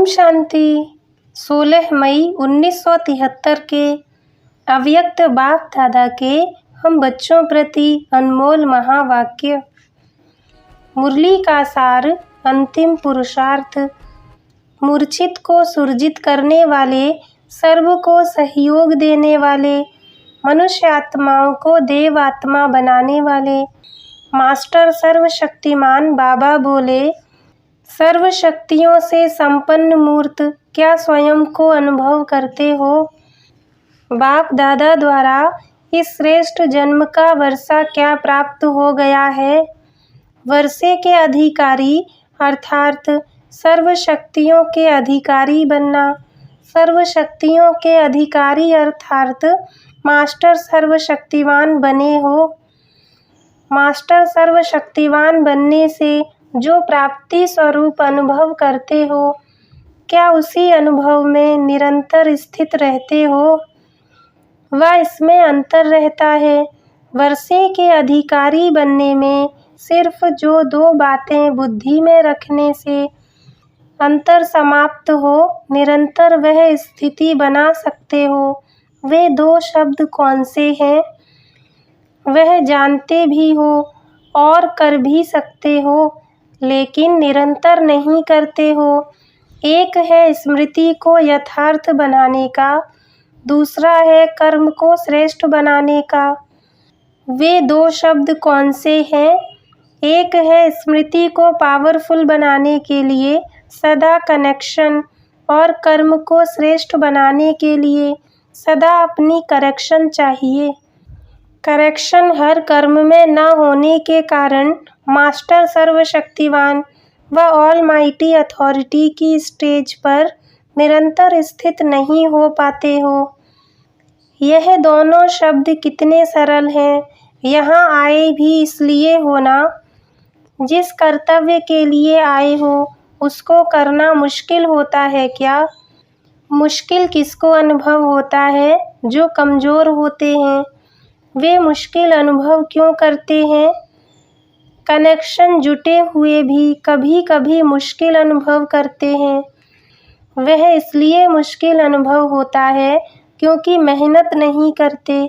शांति। 16 मई 1973 के अव्यक्त बाप दादा के हम बच्चों प्रति अनमोल महावाक्य। मुरली का सार, अंतिम पुरुषार्थ। मूर्छित को सुरजित करने वाले, सर्व को सहयोग देने वाले, मनुष्य आत्माओं को देव आत्मा बनाने वाले मास्टर सर्वशक्तिमान बाबा बोले, सर्व शक्तियों से संपन्न मूर्त क्या स्वयं को अनुभव करते हो? बाप दादा द्वारा इस श्रेष्ठ जन्म का वर्षा क्या प्राप्त हो गया है? वर्षे के अधिकारी अर्थात सर्व शक्तियों के अधिकारी बनना। सर्व शक्तियों के अधिकारी अर्थात मास्टर सर्वशक्तिवान बने हो। मास्टर सर्वशक्तिवान बनने से जो प्राप्ति स्वरूप अनुभव करते हो, क्या उसी अनुभव में निरंतर स्थित रहते हो? वह इसमें अंतर रहता है। वर्षे के अधिकारी बनने में सिर्फ जो दो बातें बुद्धि में रखने से अंतर समाप्त हो, निरंतर वह स्थिति बना सकते हो। वे दो शब्द कौन से हैं? वह जानते भी हो और कर भी सकते हो, लेकिन निरंतर नहीं करते हो। एक है स्मृति को यथार्थ बनाने का, दूसरा है कर्म को श्रेष्ठ बनाने का। वे दो शब्द कौन से हैं? एक है स्मृति को पावरफुल बनाने के लिए सदा कनेक्शन, और कर्म को श्रेष्ठ बनाने के लिए सदा अपनी करेक्शन चाहिए। करेक्शन हर कर्म में न होने के कारण मास्टर सर्वशक्तिवान व ऑलमाइटी अथॉरिटी की स्टेज पर निरंतर स्थित नहीं हो पाते हो। यह दोनों शब्द कितने सरल हैं। यहाँ आए भी इसलिए हो ना। जिस कर्तव्य के लिए आए हो उसको करना मुश्किल होता है क्या? मुश्किल किसको अनुभव होता है? जो कमज़ोर होते हैं। वे मुश्किल अनुभव क्यों करते हैं? कनेक्शन जुटे हुए भी कभी कभी मुश्किल अनुभव करते हैं। वह इसलिए मुश्किल अनुभव होता है क्योंकि मेहनत नहीं करते।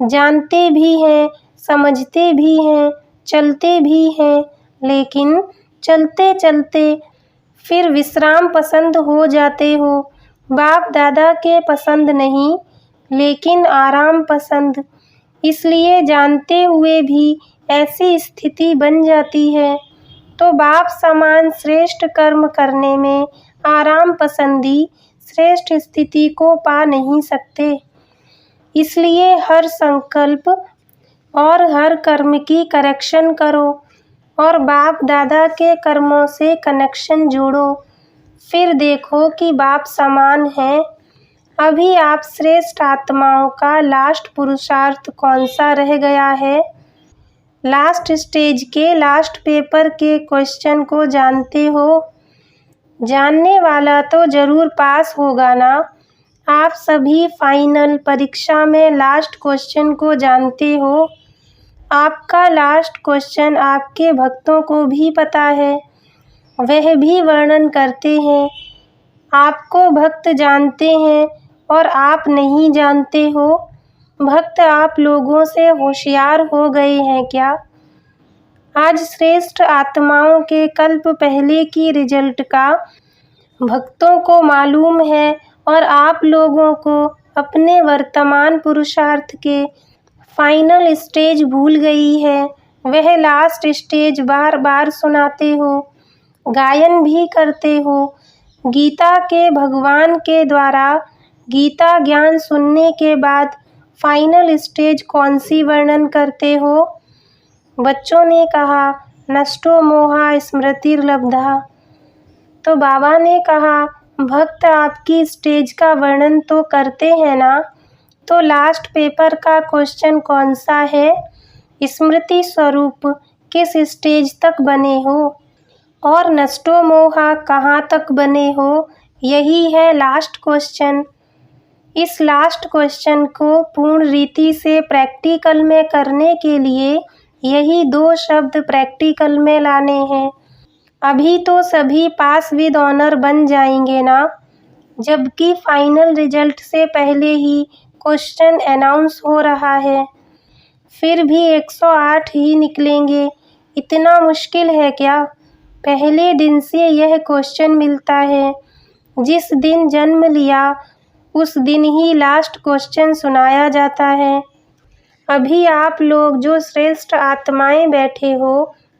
जानते भी हैं, समझते भी हैं, चलते भी हैं, लेकिन चलते चलते फिर विश्राम पसंद हो जाते हो। बाप दादा के पसंद नहीं, लेकिन आराम पसंद। इसलिए जानते हुए भी ऐसी स्थिति बन जाती है, तो बाप समान श्रेष्ठ कर्म करने में आराम पसंदी श्रेष्ठ स्थिति को पा नहीं सकते। इसलिए हर संकल्प और हर कर्म की करेक्शन करो और बाप दादा के कर्मों से कनेक्शन जोड़ो। फिर देखो कि बाप समान है। अभी आप श्रेष्ठ आत्माओं का लास्ट पुरुषार्थ कौन सा रह गया है? लास्ट स्टेज के लास्ट पेपर के क्वेश्चन को जानते हो? जानने वाला तो जरूर पास होगा ना। आप सभी फाइनल परीक्षा में लास्ट क्वेश्चन को जानते हो। आपका लास्ट क्वेश्चन आपके भक्तों को भी पता है, वह भी वर्णन करते हैं। आपको भक्त जानते हैं और आप नहीं जानते हो। भक्त आप लोगों से होशियार हो गए हैं क्या? आज श्रेष्ठ आत्माओं के कल्प पहले की रिजल्ट का भक्तों को मालूम है और आप लोगों को अपने वर्तमान पुरुषार्थ के फाइनल स्टेज भूल गई है। वह लास्ट स्टेज बार बार सुनाते हो, गायन भी करते हो। गीता के भगवान के द्वारा गीता ज्ञान सुनने के बाद फाइनल स्टेज कौन सी वर्णन करते हो? बच्चों ने कहा, नष्टो मोहा स्मृतिर्लब्धा। तो बाबा ने कहा, भक्त आपकी स्टेज का वर्णन तो करते हैं ना, तो लास्ट पेपर का क्वेश्चन कौन सा है? स्मृति स्वरूप किस स्टेज तक बने हो और नष्टो मोहा कहाँ तक बने हो? यही है लास्ट क्वेश्चन। इस लास्ट क्वेश्चन को पूर्ण रीति से प्रैक्टिकल में करने के लिए यही दो शब्द प्रैक्टिकल में लाने हैं। अभी तो सभी पास विद ऑनर बन जाएंगे ना, जबकि फाइनल रिजल्ट से पहले ही क्वेश्चन अनाउंस हो रहा है। फिर भी 108 ही निकलेंगे, इतना मुश्किल है क्या? पहले दिन से यह क्वेश्चन मिलता है। जिस दिन जन्म लिया उस दिन ही लास्ट क्वेश्चन सुनाया जाता है। अभी आप लोग जो श्रेष्ठ आत्माएं बैठे हो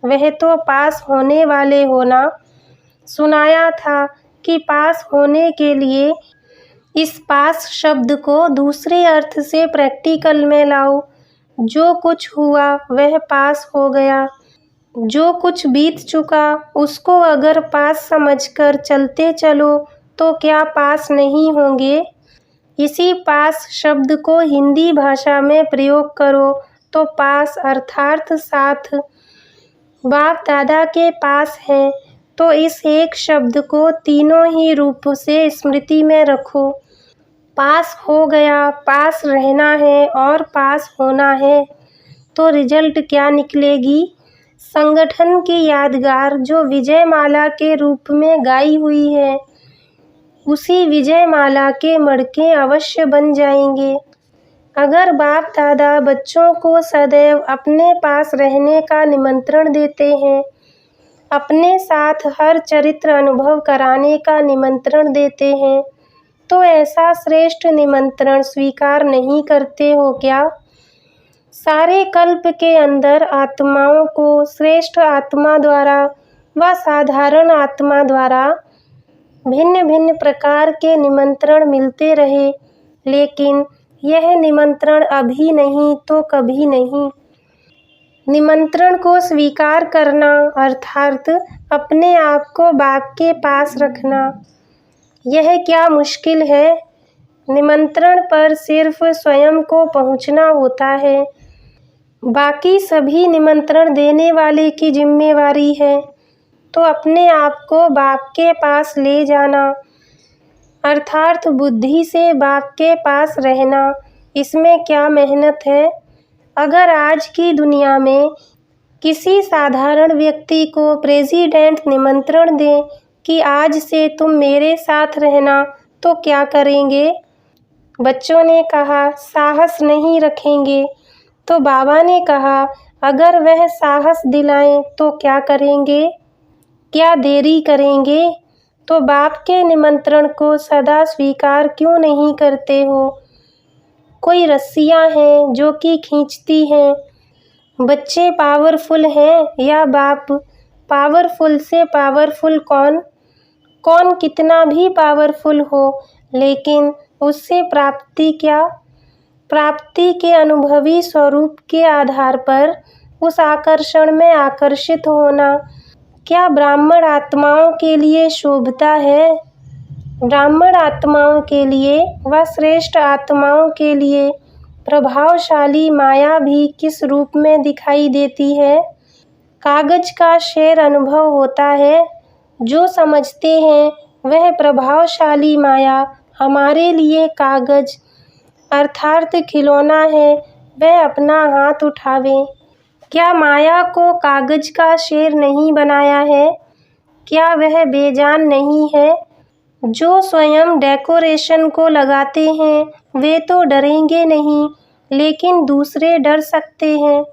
वह तो पास होने वाले हो ना। सुनाया था कि पास होने के लिए इस पास शब्द को दूसरे अर्थ से प्रैक्टिकल में लाओ। जो कुछ हुआ वह पास हो गया। जो कुछ बीत चुका उसको अगर पास समझकर चलते चलो तो क्या पास नहीं होंगे? इसी पास शब्द को हिंदी भाषा में प्रयोग करो तो पास अर्थात साथ बाप दादा के पास हैं। तो इस एक शब्द को तीनों ही रूप से स्मृति में रखो। पास हो गया, पास रहना है और पास होना है। तो रिजल्ट क्या निकलेगी? संगठन की यादगार जो विजयमाला के रूप में गाई हुई है, उसी विजयमाला के मड़के अवश्य बन जाएंगे। अगर बाप दादा बच्चों को सदैव अपने पास रहने का निमंत्रण देते हैं, अपने साथ हर चरित्र अनुभव कराने का निमंत्रण देते हैं, तो ऐसा श्रेष्ठ निमंत्रण स्वीकार नहीं करते हो क्या? सारे कल्प के अंदर आत्माओं को श्रेष्ठ आत्मा द्वारा व साधारण आत्मा द्वारा भिन्न भिन्न प्रकार के निमंत्रण मिलते रहे, लेकिन यह निमंत्रण अभी नहीं तो कभी नहीं। निमंत्रण को स्वीकार करना अर्थात अपने आप को बाप के पास रखना, यह क्या मुश्किल है? निमंत्रण पर सिर्फ स्वयं को पहुंचना होता है, बाकी सभी निमंत्रण देने वाले की जिम्मेवारी है। तो अपने आप को बाप के पास ले जाना अर्थात बुद्धि से बाप के पास रहना, इसमें क्या मेहनत है? अगर आज की दुनिया में किसी साधारण व्यक्ति को प्रेसिडेंट निमंत्रण दे कि आज से तुम मेरे साथ रहना, तो क्या करेंगे? बच्चों ने कहा साहस नहीं रखेंगे। तो बाबा ने कहा अगर वह साहस दिलाएं तो क्या करेंगे? क्या देरी करेंगे? तो बाप के निमंत्रण को सदा स्वीकार क्यों नहीं करते हो? कोई रस्सियां हैं जो कि खींचती हैं। बच्चे पावरफुल हैं या बाप? पावरफुल से पावरफुल कौन? कौन कितना भी पावरफुल हो, लेकिन उससे प्राप्ति क्या? प्राप्ति के अनुभवी स्वरूप के आधार पर उस आकर्षण में आकर्षित होना क्या ब्राह्मण आत्माओं के लिए शोभता है? ब्राह्मण आत्माओं के लिए व श्रेष्ठ आत्माओं के लिए प्रभावशाली माया भी किस रूप में दिखाई देती है? कागज का शेर अनुभव होता है। जो समझते हैं वह प्रभावशाली माया हमारे लिए कागज अर्थात खिलौना है, वह अपना हाथ उठावे। क्या माया को कागज का शेर नहीं बनाया है? क्या वह बेजान नहीं है? जो स्वयं डेकोरेशन को लगाते हैं वे तो डरेंगे नहीं, लेकिन दूसरे डर सकते हैं।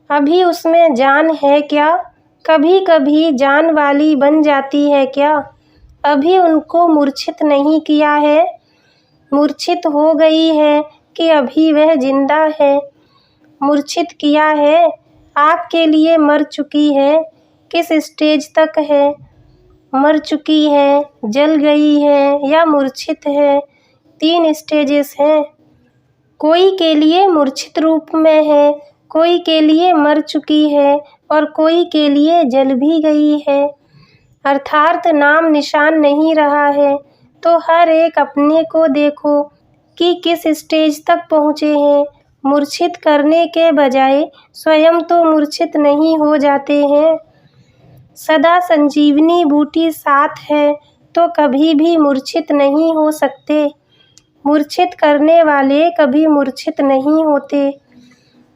अभी उसमें जान है क्या? कभी कभी जान वाली बन जाती है क्या? अभी उनको मूर्छित नहीं किया है? मूर्छित हो गई है कि अभी वह जिंदा है? मूर्छित किया है, आपके लिए मर चुकी है। किस स्टेज तक है? मर चुकी है, जल गई है या मूर्छित है? 3 स्टेजेस हैं। कोई के लिए मूर्छित रूप में है, कोई के लिए मर चुकी है और कोई के लिए जल भी गई है, अर्थात नाम निशान नहीं रहा है। तो हर एक अपने को देखो कि किस स्टेज तक पहुँचे हैं। मूर्छित करने के बजाय स्वयं तो मूर्छित नहीं हो जाते हैं। सदा संजीवनी बूटी साथ है तो कभी भी मूर्छित नहीं हो सकते। मूर्छित करने वाले कभी मूर्छित नहीं होते।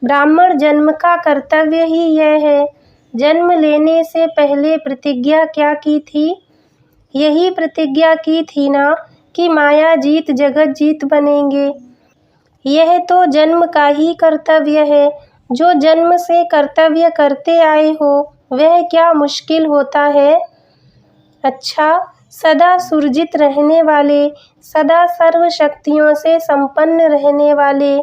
ब्राह्मण जन्म का कर्तव्य ही यह है, जन्म लेने से पहले प्रतिज्ञा क्या की थी? यही प्रतिज्ञा की थी ना कि माया जीत जगत जीत बनेंगे। यह तो जन्म का ही कर्तव्य है। जो जन्म से कर्तव्य करते आए हो वह क्या मुश्किल होता है? अच्छा, सदा सुरजित रहने वाले, सदा सर्व शक्तियों से संपन्न रहने वाले,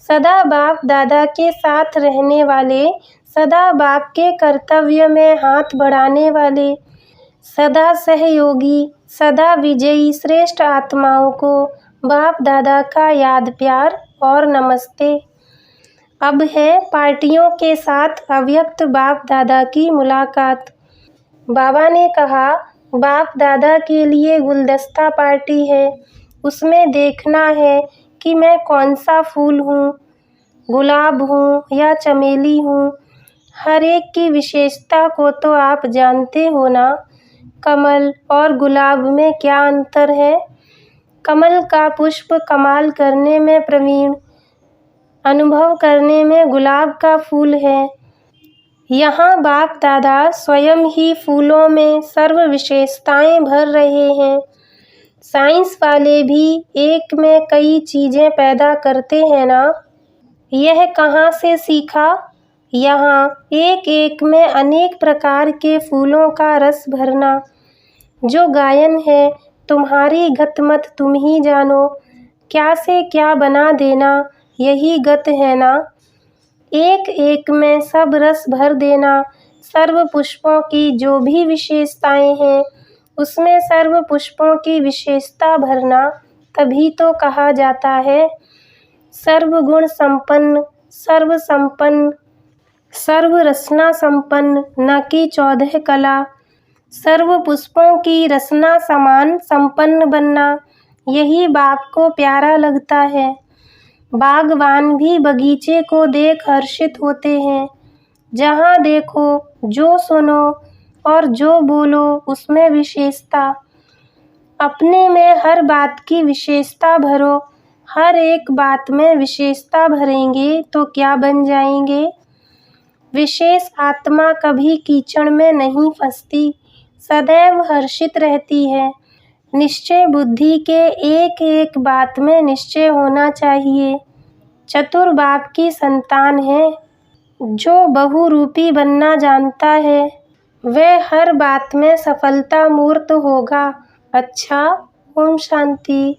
सदा बाप दादा के साथ रहने वाले, सदा बाप के कर्तव्य में हाथ बढ़ाने वाले, सदा सहयोगी, सदा विजयी श्रेष्ठ आत्माओं को बाप दादा का याद प्यार और नमस्ते। अब है पार्टियों के साथ अव्यक्त बाप दादा की मुलाकात। बाबा ने कहा, बाप दादा के लिए गुलदस्ता पार्टी है। उसमें देखना है कि मैं कौन सा फूल हूँ, गुलाब हूँ या चमेली हूँ। हर एक की विशेषता को तो आप जानते हो ना। कमल और गुलाब में क्या अंतर है? कमल का पुष्प कमाल करने में प्रवीण, अनुभव करने में गुलाब का फूल है। यहाँ बाप दादा स्वयं ही फूलों में सर्व विशेषताएं भर रहे हैं। साइंस वाले भी एक में कई चीज़ें पैदा करते हैं ना। यह कहाँ से सीखा? यहाँ एक एक में अनेक प्रकार के फूलों का रस भरना। जो गायन है, तुम्हारी गत मत तुम ही जानो। क्या से क्या बना देना, यही गत है ना। एक एक में सब रस भर देना। सर्व पुष्पों की जो भी विशेषताएं हैं उसमें सर्व पुष्पों की विशेषता भरना, तभी तो कहा जाता है सर्व गुण संपन्न, सर्व संपन्न, सर्व रसना संपन्न, न कि 14 कला। सर्व पुष्पों की रसना समान संपन्न बनना, यही बाप को प्यारा लगता है। बागवान भी बगीचे को देख हर्षित होते हैं। जहाँ देखो, जो सुनो और जो बोलो उसमें विशेषता। अपने में हर बात की विशेषता भरो। हर एक बात में विशेषता भरेंगे तो क्या बन जाएंगे? विशेष आत्मा कभी कीचड़ में नहीं फंसती, सदैव हर्षित रहती है। निश्चय बुद्धि के एक एक बात में निश्चय होना चाहिए। चतुर बाप की संतान है। जो बहुरूपी बनना जानता है वह हर बात में सफलता मूर्त होगा। अच्छा, ओम शांति।